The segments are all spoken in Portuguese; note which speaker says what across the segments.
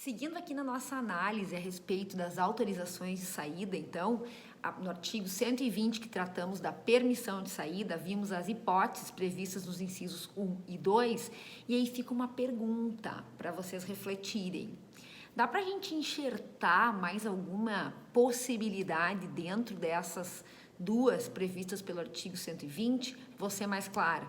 Speaker 1: Seguindo aqui na nossa análise a respeito das autorizações de saída, então, no artigo 120 que tratamos da permissão de saída, vimos as hipóteses previstas nos incisos 1 e 2, e aí fica uma pergunta para vocês refletirem. Dá para a gente enxertar mais alguma possibilidade dentro dessas duas previstas pelo artigo 120? Vou ser mais clara.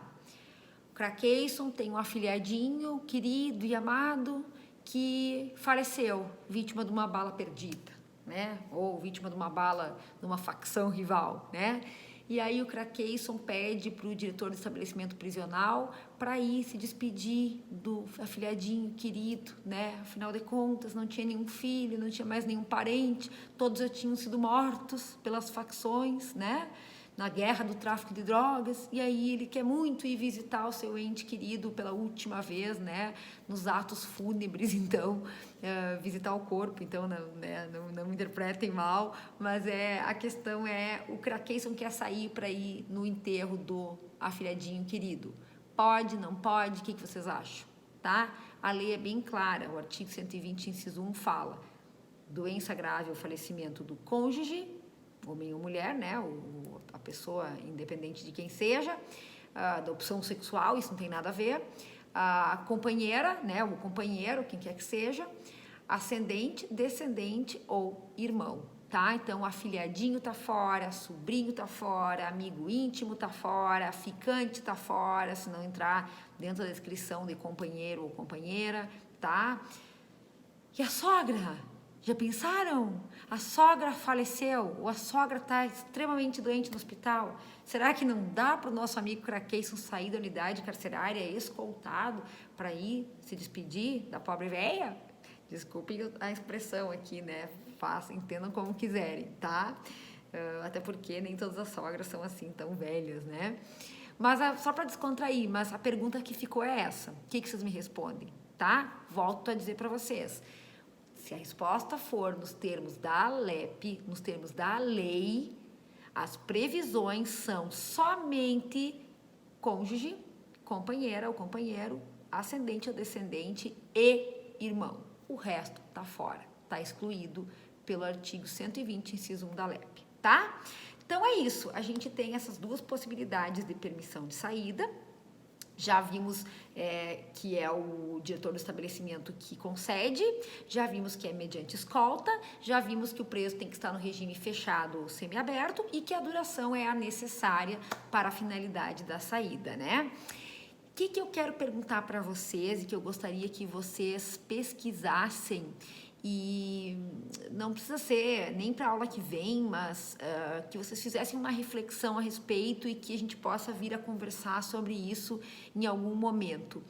Speaker 1: O Craqueison tem um afilhadinho querido e amado que faleceu, vítima de uma bala perdida, né? Ou vítima de uma bala de uma facção rival, né? E aí o Craqueison pede para o diretor do estabelecimento prisional para ir se despedir do afilhadinho querido, né? Afinal de contas, não tinha nenhum filho, não tinha mais nenhum parente, todos já tinham sido mortos pelas facções, né? Na guerra do tráfico de drogas, e aí ele quer muito ir visitar o seu ente querido pela última vez, né, nos atos fúnebres, então, visitar o corpo, então, não me interpretem mal, mas a questão é, o Craqueison quer sair para ir no enterro do afilhadinho querido. Pode, não pode? O que vocês acham? Tá? A lei é bem clara, o artigo 120, inciso 1, fala doença grave ou falecimento do cônjuge, homem ou mulher, né, a pessoa, independente de quem seja, da opção sexual, isso não tem nada a ver, a companheira, né, o companheiro, quem quer que seja, ascendente, descendente ou irmão, tá? Então, afilhadinho tá fora, sobrinho tá fora, amigo íntimo tá fora, ficante tá fora, se não entrar dentro da descrição de companheiro ou companheira, tá? E a sogra? Já pensaram? A sogra faleceu, ou a sogra está extremamente doente no hospital. Será que não dá para o nosso amigo Craqueison sair da unidade carcerária escoltado para ir se despedir da pobre véia? Desculpem a expressão aqui, né? Entendam como quiserem, tá? Até porque nem todas as sogras são assim tão velhas, né? Mas só para descontrair, mas a pergunta que ficou é essa. O que vocês me respondem, tá? Volto a dizer para vocês. Se a resposta for nos termos da LEP, nos termos da lei, as previsões são somente cônjuge, companheira ou companheiro, ascendente ou descendente e irmão. O resto tá fora, tá excluído pelo artigo 120, inciso 1 da LEP, tá? Então é isso, a gente tem essas duas possibilidades de permissão de saída. Já vimos que é o diretor do estabelecimento que concede, já vimos que é mediante escolta, já vimos que o preso tem que estar no regime fechado ou semiaberto e que a duração é a necessária para a finalidade da saída, né? O que eu quero perguntar para vocês e que eu gostaria que vocês pesquisassem, e não precisa ser nem para a aula que vem, mas que vocês fizessem uma reflexão a respeito e que a gente possa vir a conversar sobre isso em algum momento.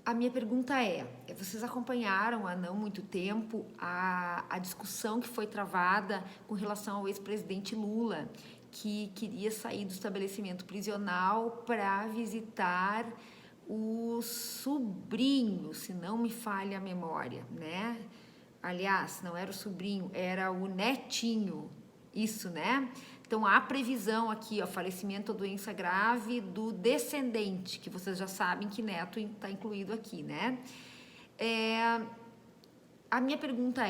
Speaker 1: A minha pergunta vocês acompanharam há não muito tempo a discussão que foi travada com relação ao ex-presidente Lula, que queria sair do estabelecimento prisional para visitar o sobrinho, se não me falha a memória, né? Aliás, não era o sobrinho, era o netinho, isso, né? Então, há previsão aqui, ó, falecimento ou doença grave do descendente, que vocês já sabem que neto está incluído aqui, né? A minha pergunta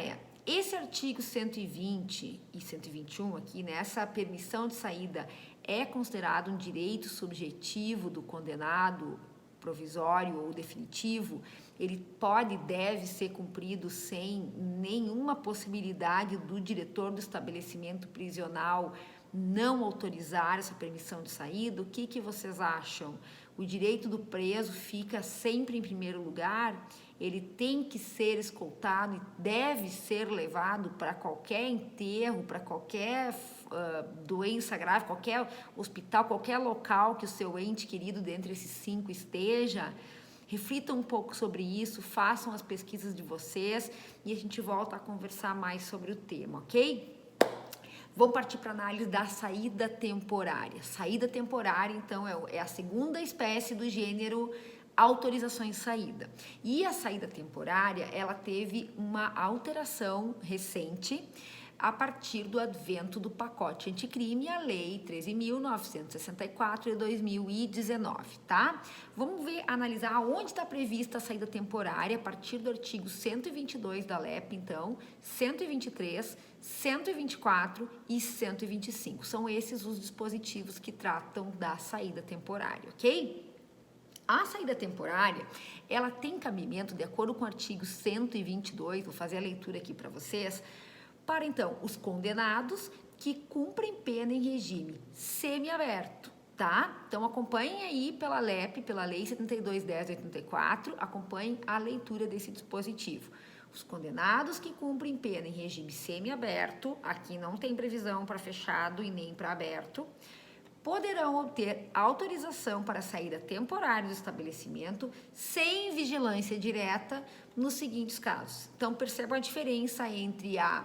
Speaker 1: esse artigo 120 e 121 aqui, né? Essa permissão de saída é considerado um direito subjetivo do condenado provisório ou definitivo? Ele pode e deve ser cumprido sem nenhuma possibilidade do diretor do estabelecimento prisional não autorizar essa permissão de saída? O que vocês acham? O direito do preso fica sempre em primeiro lugar? Ele tem que ser escoltado e deve ser levado para qualquer enterro, para qualquer doença grave, qualquer hospital, qualquer local que o seu ente querido dentre esses 5 esteja? Reflitam um pouco sobre isso, façam as pesquisas de vocês e a gente volta a conversar mais sobre o tema, ok? Vamos partir para a análise da saída temporária. Saída temporária, então, é a segunda espécie do gênero autorizações de saída. E a saída temporária, ela teve uma alteração recente, a partir do advento do pacote anticrime, a Lei 13.964 de 2019, tá? Vamos ver, analisar onde está prevista a saída temporária a partir do artigo 122 da LEP, então, 123, 124 e 125. São esses os dispositivos que tratam da saída temporária, ok? A saída temporária, ela tem cabimento, de acordo com o artigo 122, vou fazer a leitura aqui para vocês, para, então, os condenados que cumprem pena em regime semiaberto, tá? Então, acompanhem aí pela LEP, pela Lei 72.10/84, acompanhem a leitura desse dispositivo. Os condenados que cumprem pena em regime semiaberto, aqui não tem previsão para fechado e nem para aberto, poderão obter autorização para saída temporária do estabelecimento sem vigilância direta nos seguintes casos. Então, percebam a diferença entre a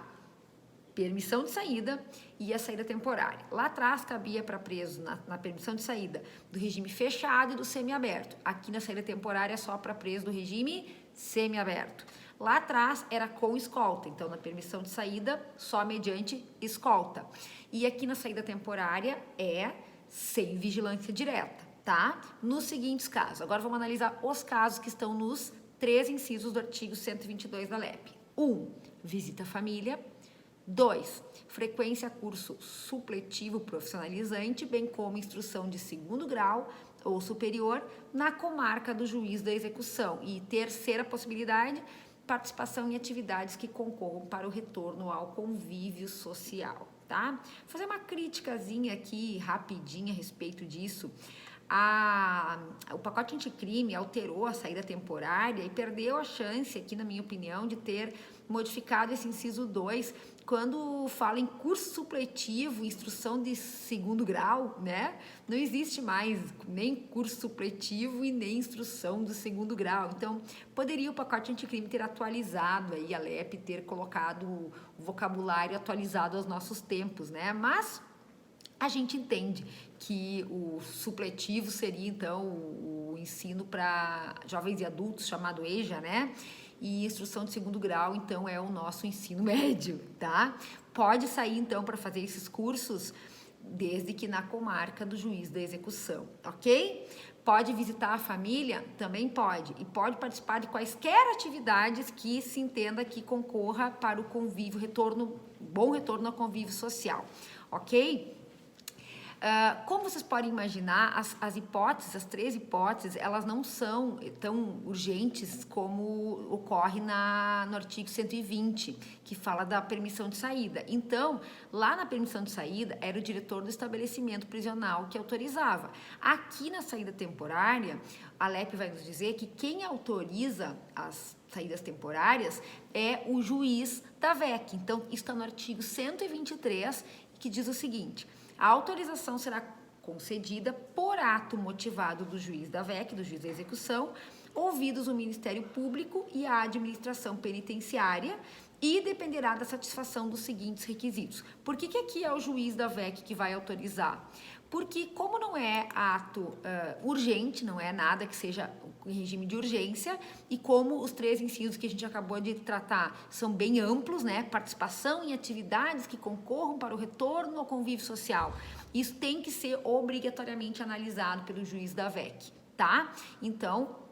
Speaker 1: permissão de saída e a saída temporária. Lá atrás cabia para preso na permissão de saída do regime fechado e do semiaberto. Aqui na saída temporária é só para preso do regime semiaberto. Lá atrás era com escolta, então na permissão de saída só mediante escolta. E aqui na saída temporária é sem vigilância direta, tá? Nos seguintes casos. Agora vamos analisar os casos que estão nos 3 incisos do artigo 122 da LEP. 1. Visita à família. 2. Frequência a curso supletivo profissionalizante, bem como instrução de 2º grau ou superior na comarca do juiz da execução. E terceira possibilidade, participação em atividades que concorram para o retorno ao convívio social, tá? Vou fazer uma criticazinha aqui, rapidinha, a respeito disso. O pacote anticrime alterou a saída temporária e perdeu a chance, aqui na minha opinião, de ter modificado esse inciso 2, quando fala em curso supletivo, instrução de 2º grau, né? Não existe mais nem curso supletivo e nem instrução do 2º grau. Então, poderia o pacote anticrime ter atualizado aí, a LEP ter colocado o vocabulário atualizado aos nossos tempos, né? Mas a gente entende que o supletivo seria, então, o ensino para jovens e adultos, chamado EJA, né? E instrução de 2º grau, então, é o nosso ensino médio, tá? Pode sair, então, para fazer esses cursos, desde que na comarca do juiz da execução, ok? Pode visitar a família? Também pode. E pode participar de quaisquer atividades que se entenda que concorra para o convívio, bom retorno ao convívio social, ok? Como vocês podem imaginar, as hipóteses, as 3 hipóteses, elas não são tão urgentes como ocorre no artigo 120, que fala da permissão de saída. Então, lá na permissão de saída, era o diretor do estabelecimento prisional que autorizava. Aqui na saída temporária, a LEP vai nos dizer que quem autoriza as saídas temporárias é o juiz da VEC. Então, isso está no artigo 123, que diz o seguinte: a autorização será concedida por ato motivado do juiz da VEC, do juiz da execução, ouvidos o Ministério Público e a administração penitenciária, e dependerá da satisfação dos seguintes requisitos. Por que aqui é o juiz da VEC que vai autorizar? Porque como não é ato urgente, não é nada que seja em regime de urgência, e como os 3 incisos que a gente acabou de tratar são bem amplos, né? Participação em atividades que concorram para o retorno ao convívio social. Isso tem que ser obrigatoriamente analisado pelo juiz da VEC, tá? Então,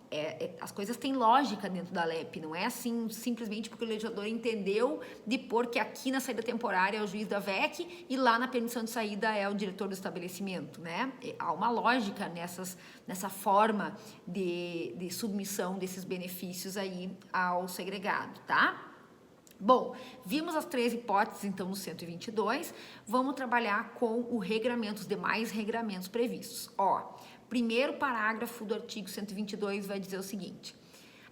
Speaker 1: as coisas têm lógica dentro da LEP, não é assim simplesmente porque o legislador entendeu de pôr que aqui na saída temporária é o juiz da VEC e lá na permissão de saída é o diretor do estabelecimento, né? Há uma lógica nessa forma de submissão desses benefícios aí ao segregado, tá? Bom, vimos as 3 hipóteses, então, no 122, vamos trabalhar com os demais regramentos previstos. Primeiro parágrafo do artigo 122 vai dizer o seguinte: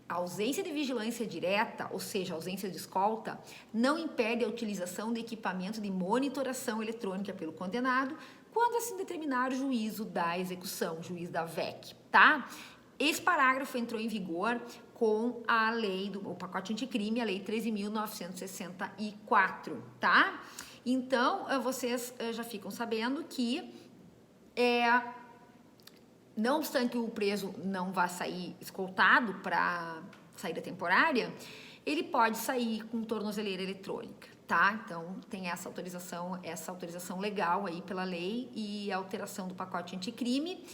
Speaker 1: a ausência de vigilância direta, ou seja, a ausência de escolta, não impede a utilização de equipamento de monitoração eletrônica pelo condenado, quando assim determinar o juízo da execução, o juiz da VEC, tá? Esse parágrafo entrou em vigor com a lei o pacote anticrime, a lei 13.964, tá? Então, vocês já ficam sabendo que não obstante o preso não vá sair escoltado para saída temporária, ele pode sair com tornozeleira eletrônica, tá? Então, tem essa autorização legal aí pela lei e a alteração do pacote anticrime.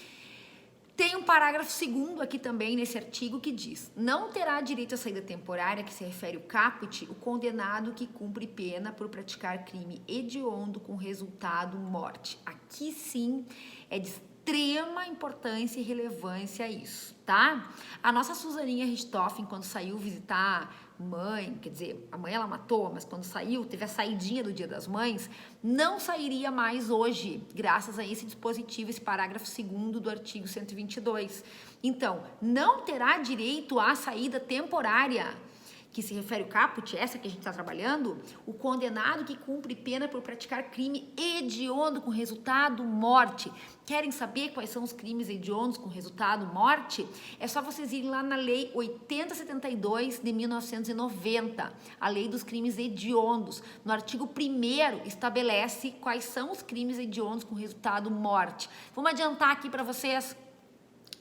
Speaker 1: Tem um parágrafo 2º aqui também nesse artigo que diz: não terá direito à saída temporária, que se refere ao caput, o condenado que cumpre pena por praticar crime hediondo com resultado morte. Aqui sim é de extrema importância e relevância isso, tá? A nossa Suzaninha Richthofen, quando saiu visitar mãe, quer dizer, a mãe ela matou, mas quando saiu, teve a saidinha do Dia das Mães, não sairia mais hoje, graças a esse dispositivo, esse parágrafo 2º do artigo 122. Então, não terá direito à saída temporária, que se refere ao caput, essa que a gente está trabalhando, o condenado que cumpre pena por praticar crime hediondo com resultado morte. Querem saber quais são os crimes hediondos com resultado morte? É só vocês irem lá na Lei 8072 de 1990, a Lei dos Crimes Hediondos. No artigo 1º estabelece quais são os crimes hediondos com resultado morte. Vamos adiantar aqui para vocês.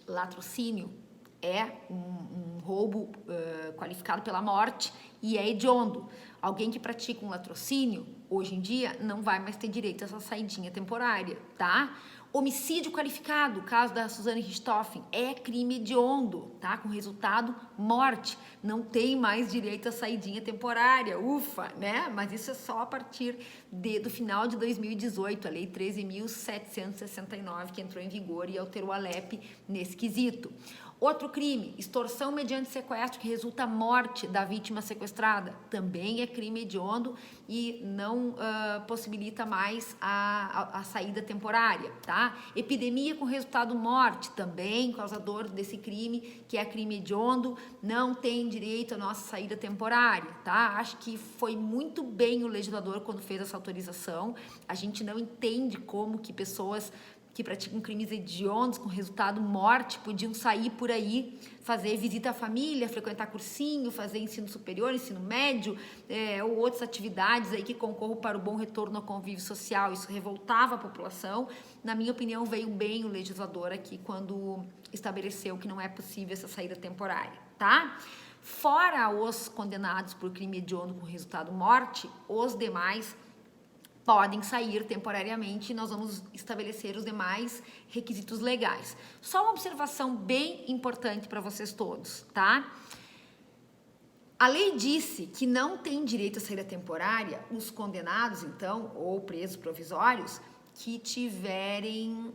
Speaker 1: Latrocínio é um roubo qualificado pela morte e é hediondo. Alguém que pratica um latrocínio, hoje em dia, não vai mais ter direito a essa saidinha temporária, tá? Homicídio qualificado, caso da Suzane Richthofen, é crime hediondo, tá? Com resultado morte. Não tem mais direito a saidinha temporária, ufa, né? Mas isso é só a partir do final de 2018, a Lei 13.769, que entrou em vigor e alterou a LEP nesse quesito. Outro crime, extorsão mediante sequestro que resulta a morte da vítima sequestrada, também é crime hediondo e não possibilita mais a saída temporária, tá? Epidemia com resultado morte, também causador desse crime, que é crime hediondo, não tem direito à nossa saída temporária, tá? Acho que foi muito bem o legislador quando fez essa autorização. A gente não entende como que pessoas que praticam crimes hediondos com resultado morte podiam sair por aí, fazer visita à família, frequentar cursinho, fazer ensino superior, ensino médio, ou outras atividades aí que concorram para o bom retorno ao convívio social. Isso revoltava a população. Na minha opinião, veio bem o legislador aqui quando estabeleceu que não é possível essa saída temporária, tá? Fora os condenados por crime hediondo com resultado morte, os demais podem sair temporariamente e nós vamos estabelecer os demais requisitos legais. Só uma observação bem importante para vocês todos, tá? A lei disse que não tem direito à saída temporária os condenados, então, ou presos provisórios, que tiverem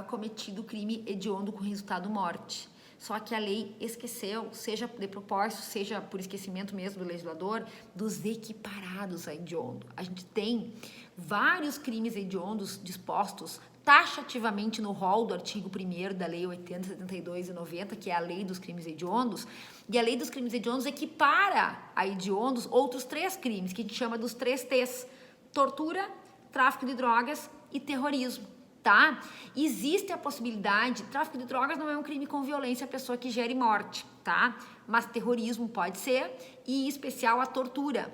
Speaker 1: cometido crime hediondo com resultado morte. Só que a lei esqueceu, seja de propósito, seja por esquecimento mesmo do legislador, dos equiparados a hediondo. A gente tem vários crimes hediondos dispostos taxativamente no rol do artigo 1º da Lei 8072 e 90, que é a Lei dos Crimes Hediondos, e a Lei dos Crimes Hediondos equipara a hediondos outros 3 crimes, que a gente chama dos 3 T's: tortura, tráfico de drogas e terrorismo. Tá? Existe a possibilidade, tráfico de drogas não é um crime com violência, a pessoa que gere morte, tá? Mas terrorismo pode ser, e em especial a tortura.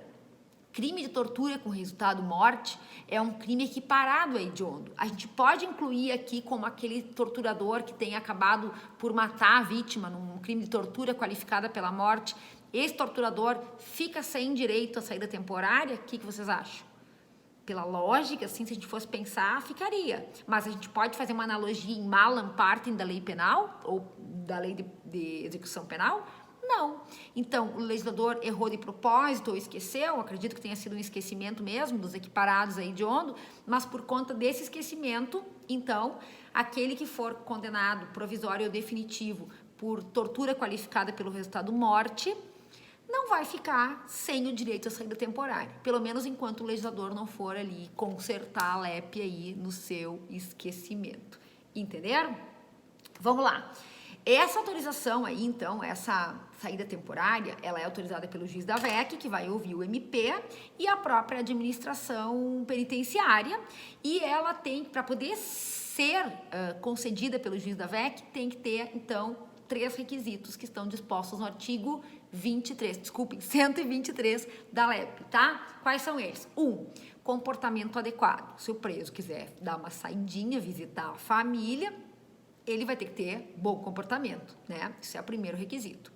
Speaker 1: Crime de tortura com resultado morte é um crime equiparado a hediondo. A gente pode incluir aqui como aquele torturador que tem acabado por matar a vítima num crime de tortura qualificada pela morte. Esse torturador fica sem direito à saída temporária? O que vocês acham? Pela lógica, assim, se a gente fosse pensar, ficaria. Mas a gente pode fazer uma analogia em malam partem da lei penal ou da lei de execução penal? Não. Então, o legislador errou de propósito ou esqueceu, acredito que tenha sido um esquecimento mesmo dos equiparados a hediondo, mas por conta desse esquecimento, então, aquele que for condenado provisório ou definitivo por tortura qualificada pelo resultado morte, não vai ficar sem o direito à saída temporária, pelo menos enquanto o legislador não for ali consertar a LEP aí no seu esquecimento. Entenderam? Vamos lá. Essa autorização aí, então, essa saída temporária, ela é autorizada pelo juiz da VEC, que vai ouvir o MP, e a própria administração penitenciária, e ela tem, para poder ser concedida pelo juiz da VEC, tem que ter, então, 3 requisitos que estão dispostos no artigo 123 da LEP, tá? Quais são eles? 1, comportamento adequado. Se o preso quiser dar uma saidinha, visitar a família, ele vai ter que ter bom comportamento, né? Esse é o primeiro requisito.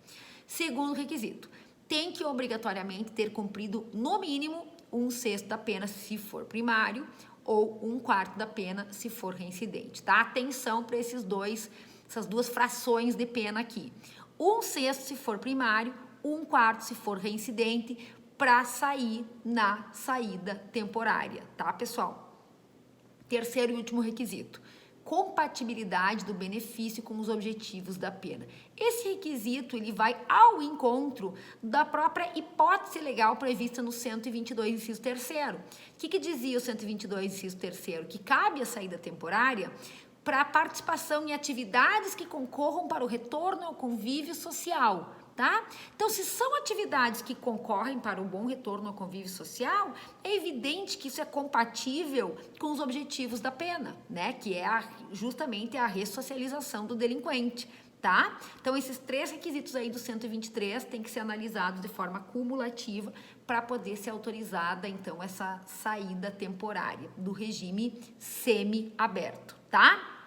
Speaker 1: Segundo requisito, tem que obrigatoriamente ter cumprido, no mínimo, 1/6 da pena se for primário ou 1/4 da pena se for reincidente, tá? Atenção para essas duas frações de pena aqui. 1/6 se for primário, 1/4 se for reincidente, para sair na saída temporária, tá, pessoal? Terceiro e último requisito: compatibilidade do benefício com os objetivos da pena. Esse requisito, ele vai ao encontro da própria hipótese legal prevista no 122, inciso 3º. O que dizia o 122, inciso 3º? Que cabe a saída temporária para participação em atividades que concorram para o retorno ao convívio social, tá? Então, se são atividades que concorrem para um bom retorno ao convívio social, é evidente que isso é compatível com os objetivos da pena, né? Que é justamente a ressocialização do delinquente, tá? Então, esses 3 requisitos aí do 123 têm que ser analisados de forma cumulativa para poder ser autorizada, então, essa saída temporária do regime semi-aberto, tá?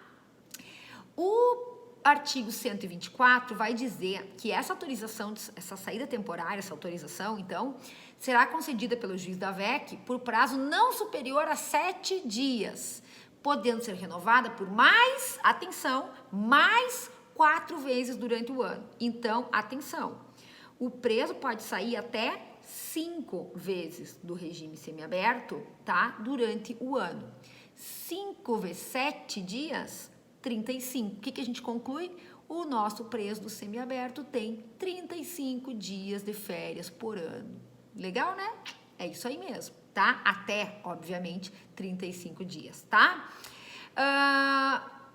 Speaker 1: O artigo 124 vai dizer que essa autorização, essa saída temporária, essa autorização, então, será concedida pelo juiz da VEC por prazo não superior a 7 dias, podendo ser renovada por mais, atenção, mais 4 vezes durante o ano. Então, atenção, o preso pode sair até 5 vezes do regime semiaberto, tá? Durante o ano. 5 vezes 7 dias, 35. O que a gente conclui? O nosso preso do semiaberto tem 35 dias de férias por ano. Legal, né? É isso aí mesmo, tá? Até, obviamente, 35 dias, tá?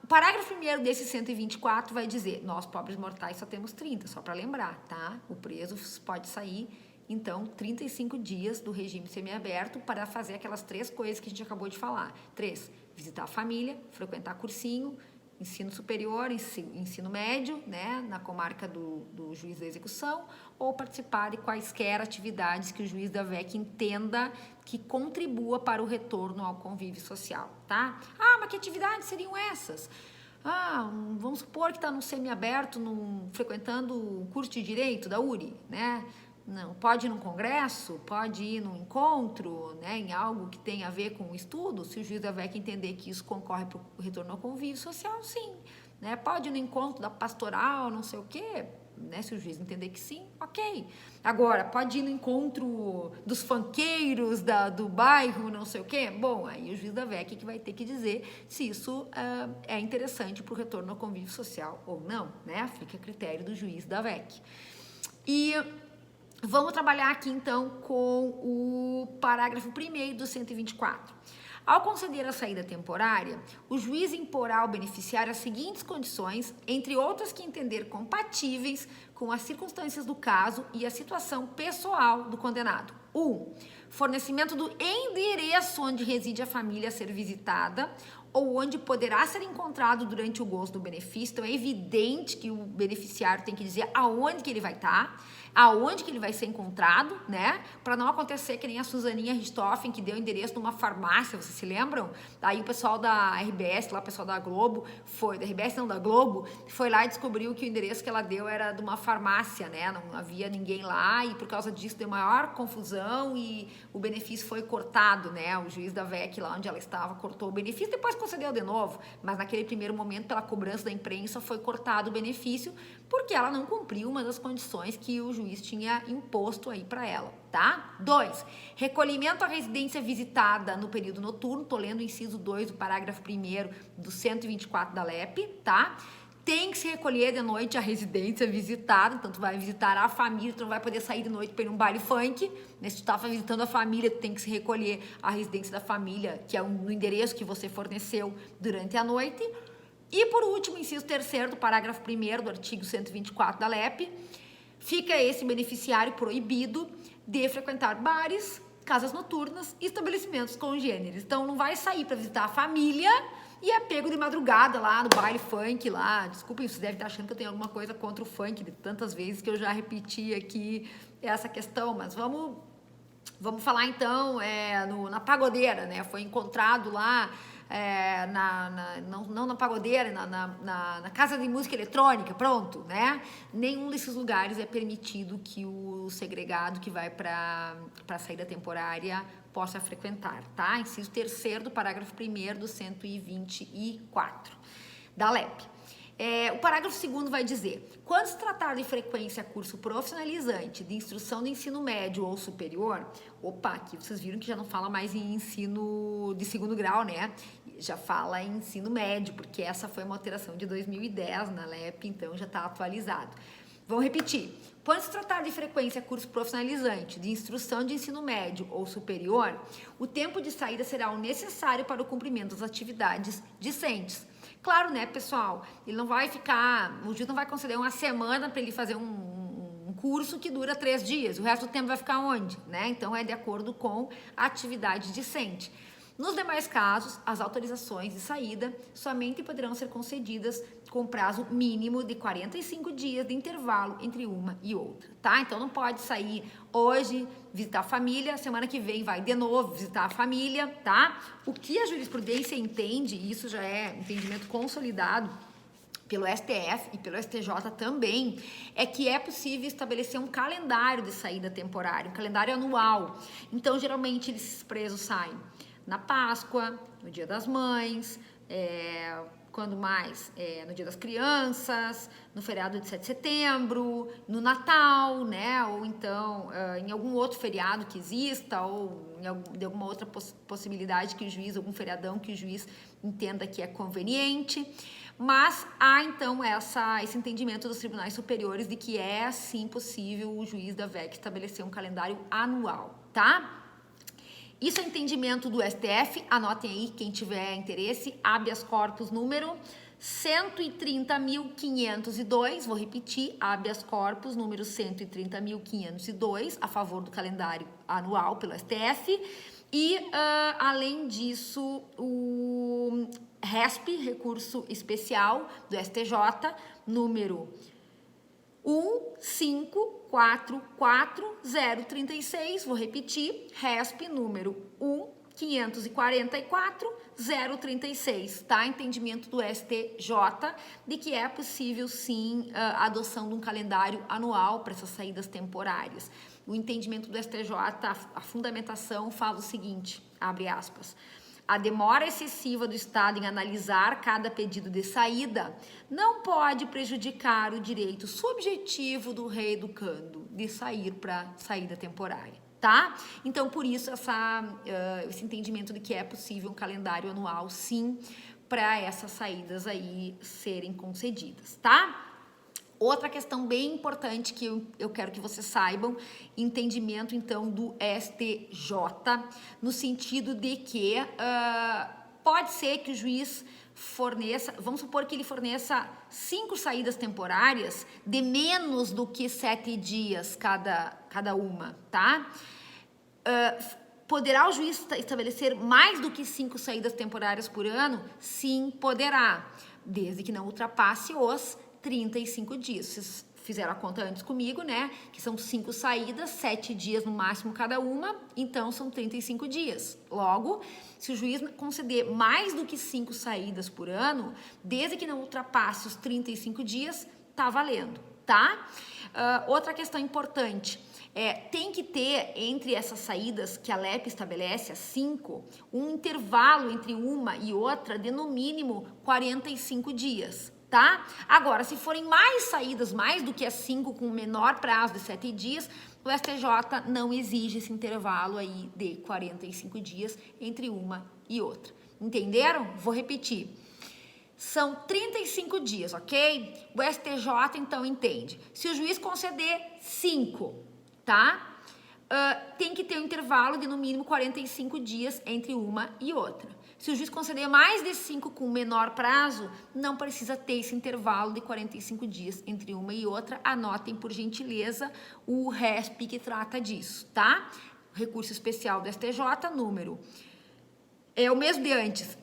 Speaker 1: O parágrafo 1º desse 124 vai dizer: nós, pobres mortais, só temos 30, só para lembrar, tá? O preso pode sair, então, 35 dias do regime semiaberto para fazer aquelas 3 coisas que a gente acabou de falar. 3, visitar a família, frequentar cursinho, ensino superior, ensino médio, né, na comarca do juiz da execução, ou participar de quaisquer atividades que o juiz da VEC entenda que contribua para o retorno ao convívio social, tá? Ah, mas que atividades seriam essas? Ah, vamos supor que está no semiaberto, frequentando o curso de Direito da URI, né? Não, pode ir num congresso, pode ir num encontro, né, em algo que tenha a ver com o estudo, se o juiz da VEC entender que isso concorre para o retorno ao convívio social, sim. Né? Pode ir no encontro da pastoral, não sei o quê, né, se o juiz entender que sim, ok. Agora, pode ir no encontro dos funkeiros do bairro, não sei o quê, bom, aí o juiz da VEC que vai ter que dizer se isso é interessante para o retorno ao convívio social ou não, né, fica a critério do juiz da VEC. E vamos trabalhar aqui, então, com o parágrafo 1º do 124. Ao conceder a saída temporária, o juiz imporá ao beneficiário as seguintes condições, entre outras que entender compatíveis com as circunstâncias do caso e a situação pessoal do condenado. 1. Fornecimento do endereço onde reside a família a ser visitada ou onde poderá ser encontrado durante o gozo do benefício. Então, é evidente que o beneficiário tem que dizer aonde que ele vai estar, aonde que ele vai ser encontrado, né? Para não acontecer que nem a Suzaninha Richthofen, que deu o endereço numa farmácia, vocês se lembram? Aí o pessoal da RBS, lá o pessoal da Globo, da RBS não, da Globo, foi lá e descobriu que o endereço que ela deu era de uma farmácia, né? Não havia ninguém lá e por causa disso deu maior confusão e o benefício foi cortado, né? O juiz da VEC, lá onde ela estava, cortou o benefício, depois concedeu de novo, mas naquele primeiro momento, pela cobrança da imprensa, foi cortado o benefício porque ela não cumpriu uma das condições que o juiz tinha imposto aí para ela, tá? 2. Recolhimento à residência visitada no período noturno, tô lendo o inciso 2 do parágrafo 1º do 124 da LEP, tá? Tem que se recolher de noite a residência visitada, então tu vai visitar a família, tu não vai poder sair de noite para ir num baile funk, né? Se tu estava visitando a família, tu tem que se recolher à residência da família, que é no endereço que você forneceu durante a noite. E por último, inciso 3º do parágrafo 1º do artigo 124 da LEP, fica esse beneficiário proibido de frequentar bares, casas noturnas e estabelecimentos congêneres. Então, não vai sair para visitar a família e é pego de madrugada lá no baile funk lá. Desculpem, você deve estar achando que eu tenho alguma coisa contra o funk, de tantas vezes que eu já repeti aqui essa questão, mas vamos falar então na pagodeira, né? Foi encontrado lá não na pagodeira, na casa de música eletrônica, pronto, né? Nenhum desses lugares é permitido que o segregado que vai para a saída temporária possa frequentar, tá? Inciso 3º do parágrafo 1º do 124 da LEP. O parágrafo 2º vai dizer: quando se tratar de frequência a curso profissionalizante de instrução de ensino médio ou superior, aqui vocês viram que já não fala mais em ensino de 2º grau, né? Já fala em ensino médio, porque essa foi uma alteração de 2010 na LEP, então já está atualizado. Vamos repetir. Quando se tratar de frequência curso profissionalizante de instrução de ensino médio ou superior, o tempo de saída será o necessário para o cumprimento das atividades discentes. Claro, né, pessoal? Ele não vai ficar, o juiz não vai conceder uma semana para ele fazer um curso que dura 3 dias. O resto do tempo vai ficar onde, né? Então é de acordo com a atividade discente. Nos demais casos, as autorizações de saída somente poderão ser concedidas com prazo mínimo de 45 dias de intervalo entre uma e outra, tá? Então não pode sair hoje, visitar a família, semana que vem vai de novo visitar a família, tá? O que a jurisprudência entende, e isso já é entendimento consolidado pelo STF e pelo STJ também, é que é possível estabelecer um calendário de saída temporária, um calendário anual. Então, geralmente, esses presos saem na Páscoa, no Dia das Mães, quando mais? No Dia das Crianças, no feriado de 7 de setembro, no Natal, né? Ou então em algum outro feriado que exista, ou de alguma outra possibilidade que o juiz, algum feriadão que o juiz entenda que é conveniente. Mas há então esse entendimento dos tribunais superiores de que é sim possível o juiz da VEC estabelecer um calendário anual, tá? Isso é entendimento do STF, anotem aí quem tiver interesse, habeas corpus número 130.502, vou repetir, habeas corpus número 130.502, a favor do calendário anual pelo STF, e além disso, o RESP, recurso especial do STJ, número 1544036, vou repetir, RESP número 1544036, tá? Entendimento do STJ de que é possível sim a adoção de um calendário anual para essas saídas temporárias. O entendimento do STJ, a fundamentação fala o seguinte, abre aspas: a demora excessiva do Estado em analisar cada pedido de saída não pode prejudicar o direito subjetivo do reeducando de sair para saída temporária, tá? Então, por isso, esse entendimento de que é possível um calendário anual, sim, para essas saídas aí serem concedidas, tá? Outra questão bem importante que eu quero que vocês saibam, entendimento então do STJ, no sentido de que pode ser que o juiz forneça, vamos supor que ele forneça 5 saídas temporárias de menos do que 7 dias cada uma, tá? Poderá o juiz estabelecer mais do que 5 saídas temporárias por ano? Sim, poderá, desde que não ultrapasse os 35 dias. Vocês fizeram a conta antes comigo, né? Que são 5 saídas, 7 dias no máximo cada uma, então são 35 dias. Logo, se o juiz conceder mais do que 5 saídas por ano, desde que não ultrapasse os 35 dias, tá valendo, tá? Outra questão importante, tem que ter entre essas saídas que a LEP estabelece, as 5, um intervalo entre uma e outra de no mínimo 45 dias. Tá? Agora, se forem mais saídas, mais do que as 5 com menor prazo de 7 dias, o STJ não exige esse intervalo aí de 45 dias entre uma e outra. Entenderam? Vou repetir. São 35 dias, ok? O STJ, então, entende. Se o juiz conceder 5, tá? Tem que ter um intervalo de no mínimo 45 dias entre uma e outra. Se o juiz conceder mais de 5 com menor prazo, não precisa ter esse intervalo de 45 dias entre uma e outra. Anotem, por gentileza, o RESP que trata disso, tá? Recurso especial do STJ, número é o mesmo de antes,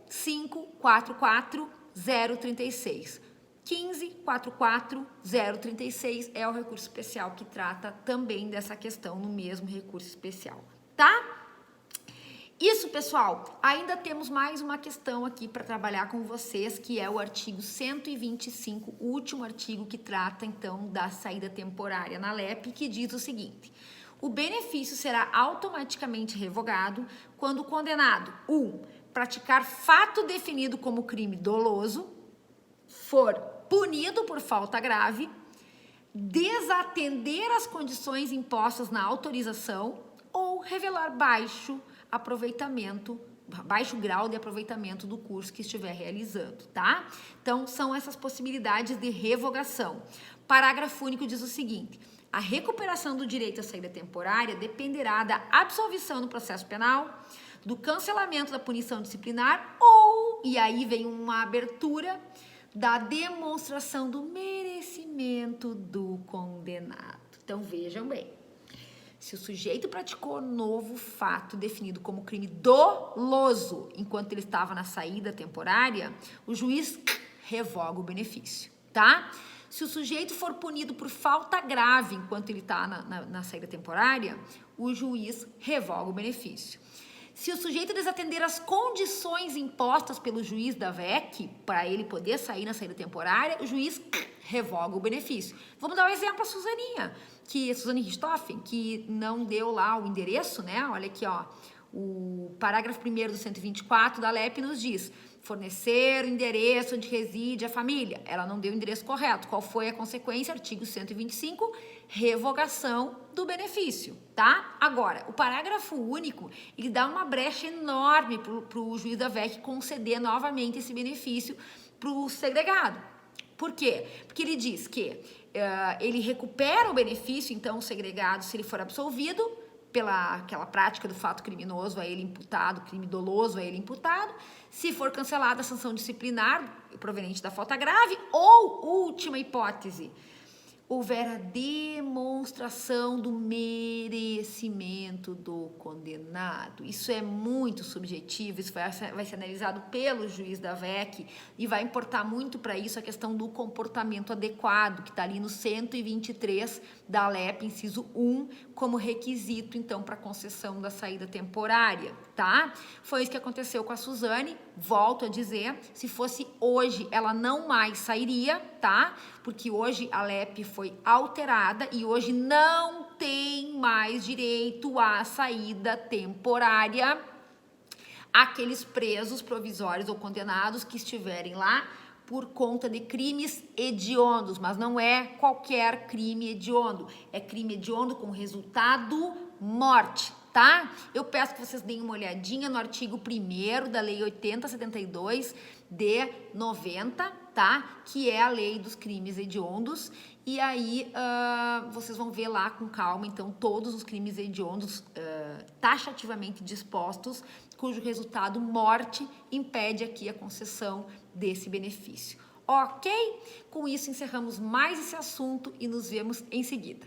Speaker 1: 1544036. 1544036 é o recurso especial que trata também dessa questão no mesmo recurso especial, tá? Isso, pessoal, ainda temos mais uma questão aqui para trabalhar com vocês, que é o artigo 125, o último artigo que trata, então, da saída temporária na LEP, que diz o seguinte: o benefício será automaticamente revogado quando o condenado, 1. Praticar fato definido como crime doloso, for punido por falta grave, desatender as condições impostas na autorização ou revelar baixo grau de aproveitamento do curso que estiver realizando, tá? Então, são essas possibilidades de revogação. Parágrafo único diz o seguinte: a recuperação do direito à saída temporária dependerá da absolvição no processo penal, do cancelamento da punição disciplinar ou, e aí vem uma abertura, da demonstração do merecimento do condenado. Então, vejam bem. Se o sujeito praticou novo fato definido como crime doloso enquanto ele estava na saída temporária, o juiz revoga o benefício, tá? Se o sujeito for punido por falta grave enquanto ele está na saída temporária, o juiz revoga o benefício. Se o sujeito desatender as condições impostas pelo juiz da VEC para ele poder sair na saída temporária, o juiz revoga o benefício. Vamos dar um exemplo a Suzane Richthofen, que não deu lá o endereço, né? Olha aqui, ó, o parágrafo 1º do 124 da LEP nos diz: fornecer o endereço onde reside a família. Ela não deu o endereço correto. Qual foi a consequência? Artigo 125, revogação do benefício, tá? Agora, o parágrafo único, ele dá uma brecha enorme para o juiz da VEC conceder novamente esse benefício para o segregado. Por quê? Porque ele diz que ele recupera o benefício, então, o segregado, se ele for absolvido pela aquela prática do fato criminoso a ele imputado, crime doloso a ele imputado, se for cancelada a sanção disciplinar proveniente da falta grave, ou, última hipótese, houver a demonstração do merecimento do condenado. Isso é muito subjetivo, isso vai ser analisado pelo juiz da VEC e vai importar muito para isso a questão do comportamento adequado, que está ali no 123 da LEP, inciso 1, como requisito, então, para concessão da saída temporária, tá? Foi isso que aconteceu com a Suzane, volto a dizer, se fosse hoje, ela não mais sairia, tá? Porque hoje a LEP foi alterada e hoje não tem mais direito à saída temporária aqueles presos provisórios ou condenados que estiverem lá por conta de crimes hediondos, mas não é qualquer crime hediondo, é crime hediondo com resultado morte, tá? Eu peço que vocês deem uma olhadinha no artigo 1º da Lei 8072 de 90, tá? Que é a lei dos crimes hediondos, e aí vocês vão ver lá com calma, então, todos os crimes hediondos taxativamente dispostos, cujo resultado morte impede aqui a concessão desse benefício. Ok? Com isso encerramos mais esse assunto e nos vemos em seguida.